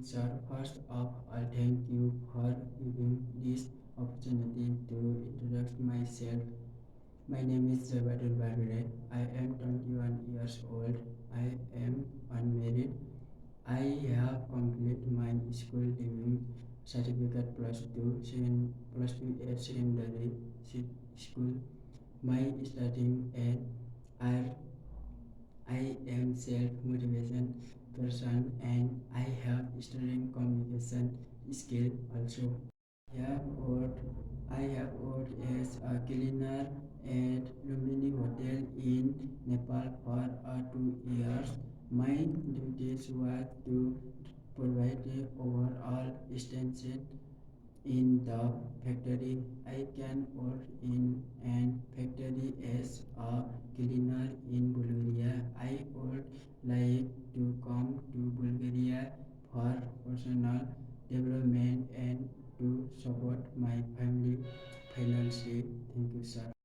Sir, first of all, thank you for giving this opportunity to introduce myself. My name is Zabadul Barbare. I am 21 years old. I am unmarried. I have completed my school leaving certificate plus two at secondary school. My studying at R. I am self-motivation person and I have student communication skill also. Worked, I have worked as a cleaner at Lumbini Hotel in Nepal for 2 years. My duties were to provide the overall standard in the factory. I can work in an factory as a cleaner in Bulgaria. I would like to come to Bulgaria for personal development and to support my family financially. Thank you, sir.